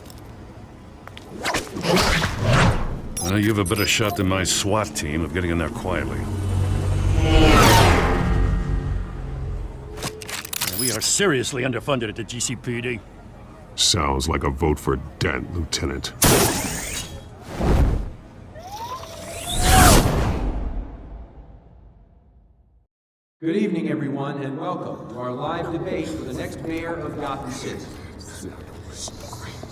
You have a better shot than my SWAT team of getting in there quietly. We are seriously underfunded at the GCPD. Sounds like a vote for Dent, Lieutenant. Good evening, everyone, and welcome to our live debate for the next mayor of Gotham City.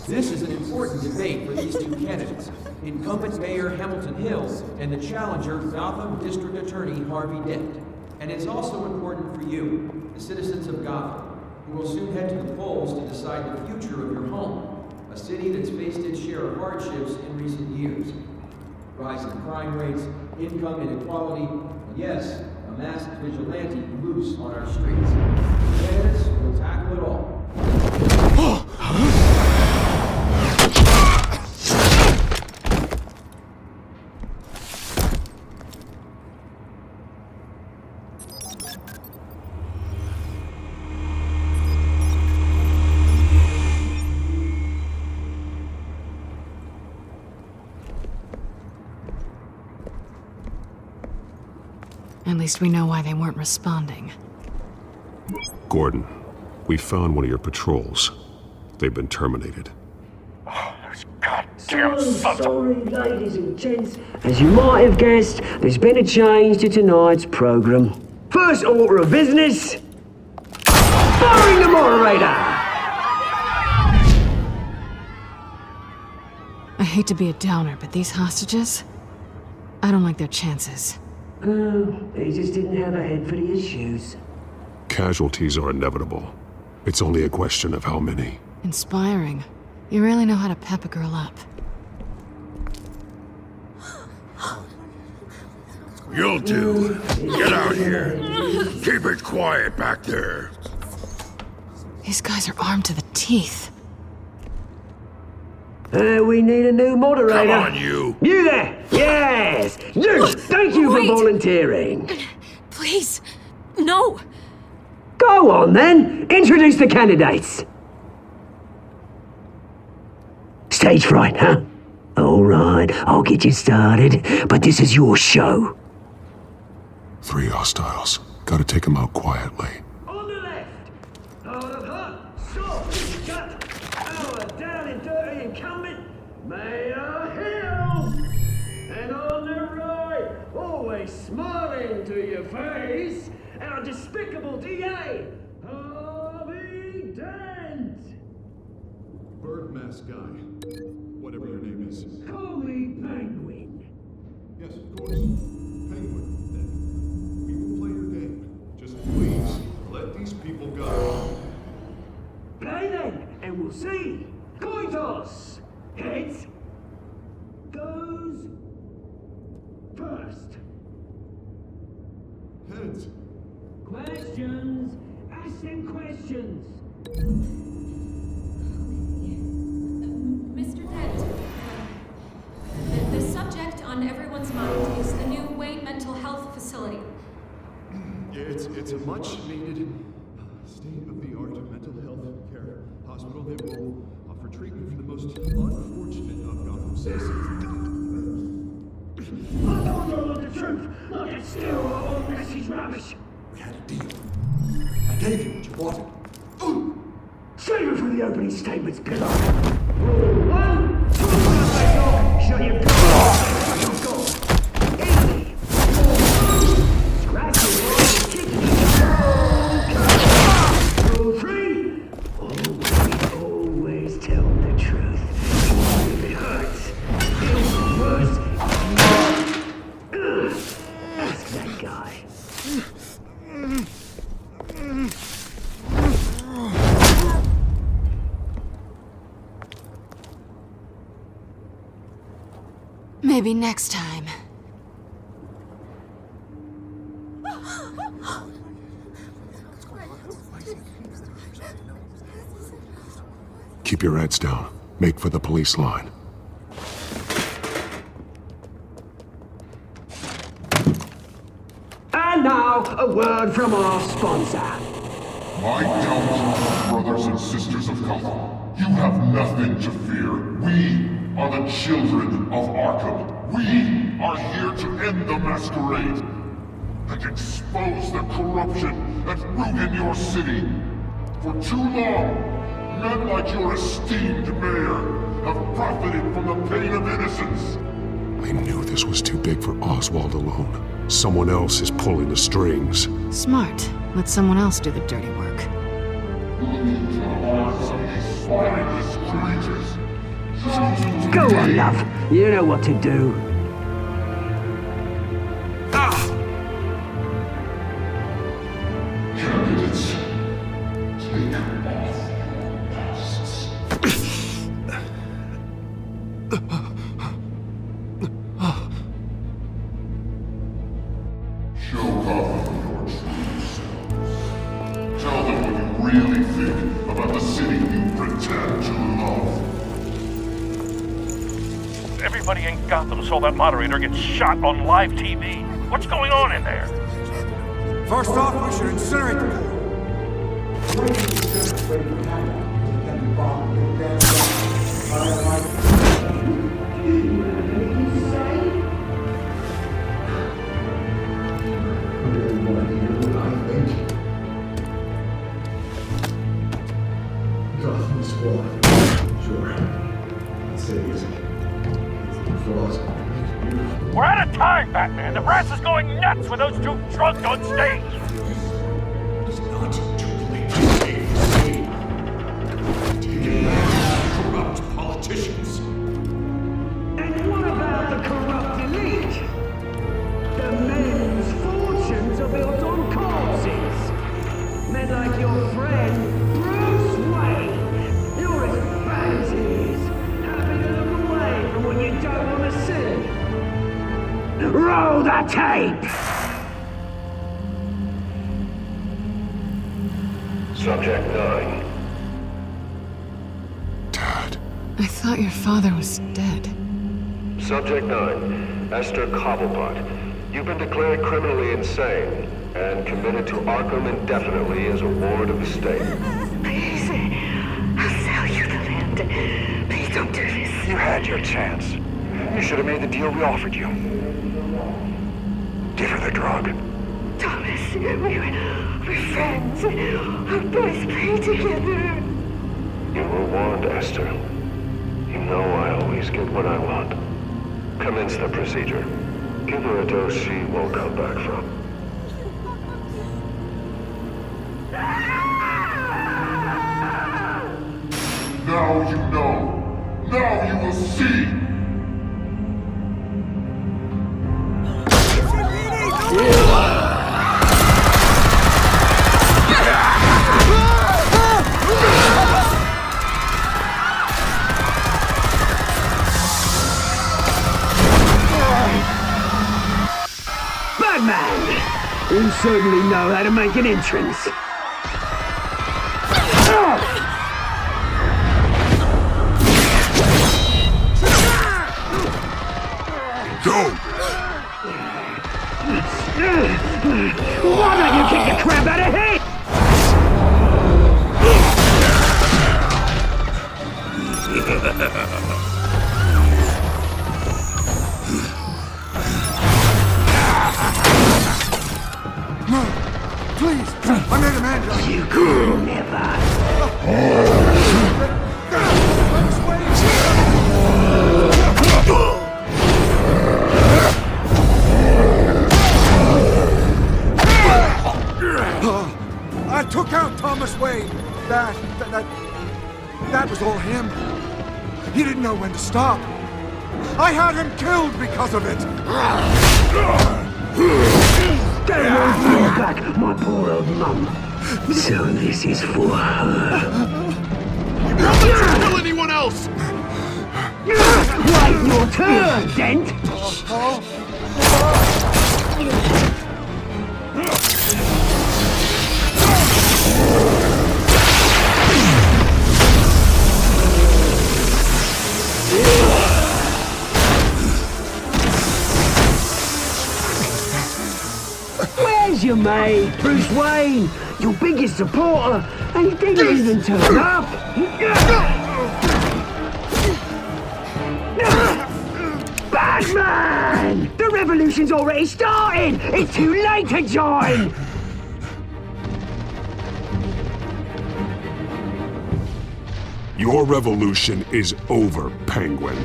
This is an important debate for these two candidates, incumbent Mayor Hamilton Hill and the challenger Gotham District Attorney Harvey Dent. And it's also important for you, the citizens of Gotham, who will soon head to the polls to decide the future of your home, a city that's faced its share of hardships in recent years. Rising crime rates, income inequality, and yes, a masked vigilante loose on our streets. The candidates will tackle it all. At least we know why they weren't responding. Gordon, we found one of your patrols. They've been terminated. Sorry, ladies and gents. As you might have guessed, there's been a change to tonight's program. First order of business, firing the moderator! I hate to be a downer, but these hostages, I don't like their chances. Oh, they just didn't have a head for the issues. Casualties are inevitable. It's only a question of how many. Inspiring. You really know how to pep a girl up. You'll do. Get out here. Keep it quiet back there. These guys are armed to the teeth. We need a new moderator. Come on, you. You there! Yes! You! Thank you for volunteering. Please, no. Go on then. Introduce the candidates. Stage fright, huh? All right, I'll get you started, but this is your show. 3 hostiles. Gotta take them out quietly. On the left, hard of hut, soft, gut, our down and dirty incumbent, Mayor Hill. And on the right, always smiling to your face, our despicable DA, Harvey Dent. Bird mask guy. Whatever your name is. Call me Penguin. Yes, of course. Penguin, then. We will play your game. Just please, let these people go. Play then, and we'll see. Coin toss. Heads goes first. Heads. Questions. Ask them questions. Mr. Dent, the subject on everyone's mind is the new Wayne Mental Health Facility. Yeah, it's a much-needed state-of-the-art mental health care hospital that will offer treatment for the most unfortunate of Gotham citizens. I told you all the truth, not to steal all Messie's rubbish. We had a deal. I gave you what you wanted. Save it for the opening statements, pillar. Rule 1, shut your door. Easy. Scratch your wall, kick it. Rule 3, always tell the truth. Even if it hurts. It's worse. Ask that guy. Maybe next time. Keep your heads down. Make for the police line. And now, a word from our sponsor. My gallant brothers and sisters of Gotham, you have nothing to fear. We are the children of Arkham. We are here to end the masquerade and expose the corruption that ruined your city. For too long, men like your esteemed mayor have profited from the pain of innocence. I knew this was too big for Oswald alone. Someone else is pulling the strings. Smart. Let someone else do the dirty work. Look into the hearts of these spineless creatures. Go on, love. You know what to do. Candidates, take off masks. Show Gotham your true selves. Tell them what you really think about the city you pretend to love. Everybody in Gotham saw that moderator get shot on live TV. What's going on in there? First off, we should incinerate the pool. Gotham's flawed. Sure. Let's say it isn't. It's flaws. We're out of time, Batman. The brass is going nuts with those two drunks on stage. It's not too late to save the city. Taking back corrupt politicians. And what about the corrupt elite? The men's fortunes are built on corpses. Men like your friend, Bruce Wayne. You're as bad as he is. Happy to look away from what you don't want to see. Roll the tape! Subject 9. I thought your father was dead. Subject 9, Esther Cobblepot. You've been declared criminally insane and committed to Arkham indefinitely as a ward of the state. Please, I'll sell you the land. Please don't do this. You had your chance. You should have made the deal we offered you. Give her the drug. Thomas, we're friends. Our boys play together. You were warned, Esther. You know I always get what I want. Commence the procedure. Give her a dose she won't come back from. Now you know. Now you will see. Batman! You certainly know how to make an entrance. Go! Why don't you kick the crap out of him? No, please, I made a man. You could never. I took out Thomas Wayne. That was all him. He didn't know when to stop. I had him killed because of it. Don't want to bring back my poor old mum. So this is for her. Don't let her kill anyone else! Wait your turn, Dent! Where's your mate, Bruce Wayne? Your biggest supporter, and he didn't even turn up! Batman! The revolution's already started! It's too late to join! Your revolution is over, Penguin.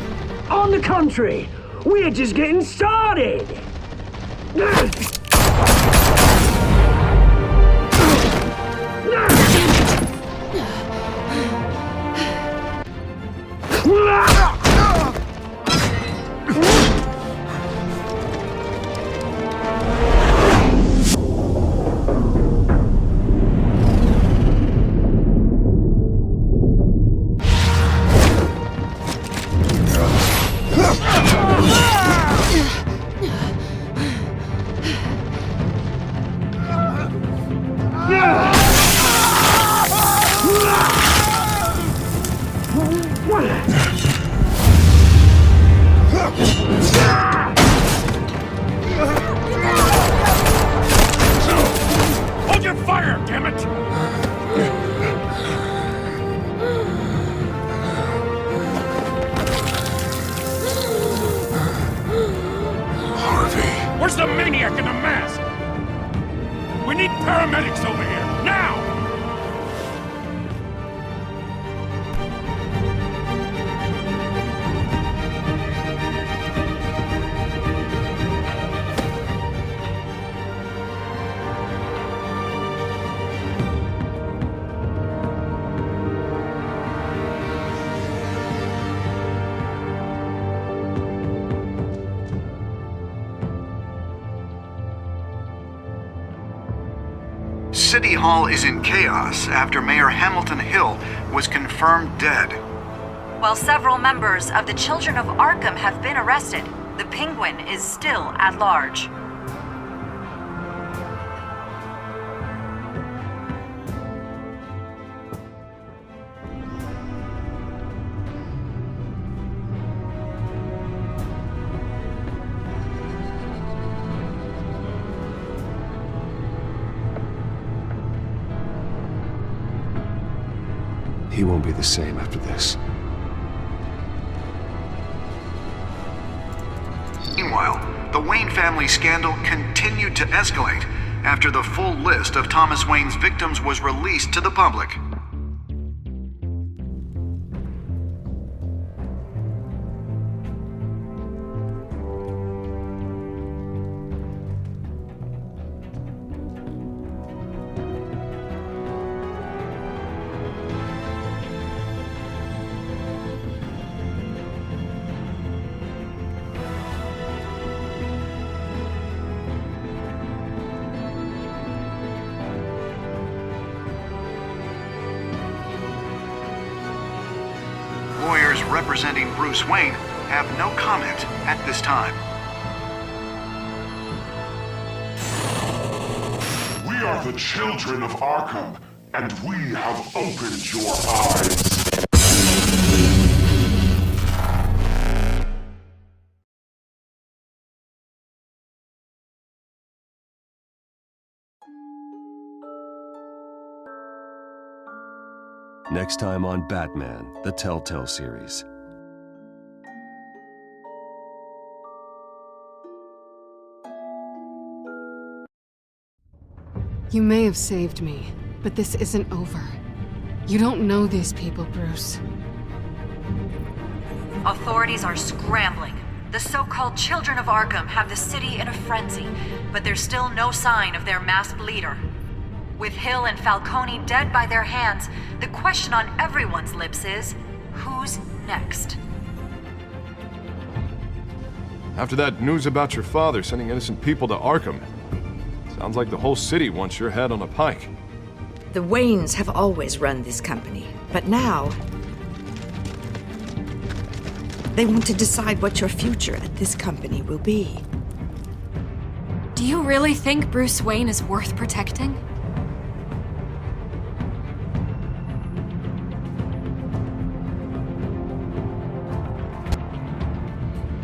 On the contrary, we're just getting started! Hold your fire, damn it! Harvey. Where's the maniac in the mask? We need paramedics over here, now! City Hall is in chaos after Mayor Hamilton Hill was confirmed dead. While several members of the Children of Arkham have been arrested, The Penguin is still at large. He won't be the same after this. Meanwhile, the Wayne family scandal continued to escalate after the full list of Thomas Wayne's victims was released to the public. Lawyers representing Bruce Wayne have no comment at this time. We are the children of Arkham, and we have opened your eyes. Next time on Batman, the Telltale series. You may have saved me, but this isn't over. You don't know these people, Bruce. Authorities are scrambling. The so-called Children of Arkham have the city in a frenzy, but there's still no sign of their masked leader. With Hill and Falcone dead by their hands, the question on everyone's lips is, who's next? After that news about your father sending innocent people to Arkham, sounds like the whole city wants your head on a pike. The Waynes have always run this company, but now they want to decide what your future at this company will be. Do you really think Bruce Wayne is worth protecting?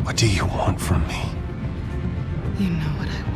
What do you want from me? You know what I